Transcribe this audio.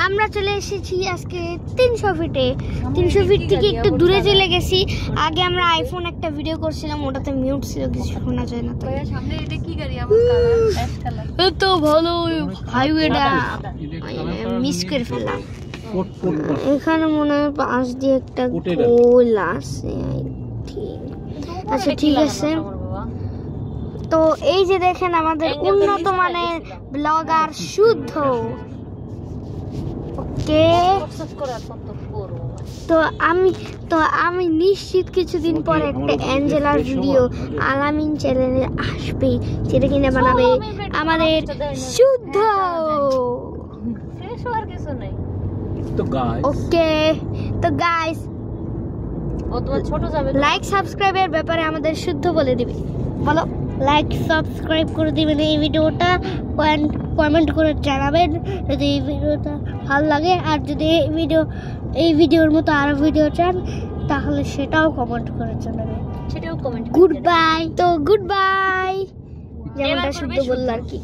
আমরা চলে এসেছি আজকে 300 ফিটে। 300 ফিট থেকে একটু দূরে চলে গেছি। আগে আমরা আইফোন একটা ভিডিও করছিলাম, ওটাতে মিউট ছিল, কিছু শোনা যায় না। তো সামনে এটা কি গাড়ি? আমার কালার অ্যাশ কালার। এত ভালো হাইওয়েটা মিস করে ফেললাম। এখানে মনে হয় পাশ দিয়ে একটা গোল আছে। আচ্ছা ঠিক আছে। তো এই যে দেখেন আমাদের উন্নত মানের ব্লগার শুদ্ধ। ওকে, তো আমি নিশ্চিত কিছুদিন পর একটা অ্যাঞ্জেলার ভিডিও আলামিন চ্যানেলে আসবে, যেটা কিনা বানাবে আমাদের শুদ্ধ। ওকে তো গাইস, লাইক সাবস্ক্রাইবের ব্যাপারে আমাদের শুদ্ধ বলে দিবে। বলো, লাইক সাবস্ক্রাইব করে দিবেন এই ভিডিওটা, কমেন্ট করে জানাবেন যদি এই ভিডিওটা ভালো লাগে। আর যদি এই ভিডিওর মতো আরো ভিডিও চান তাহলে সেটাও কমেন্ট করে জানাবেন। Good bye. তো গুড বাই, যেমনটা শুদ্ধ বললো আর কি।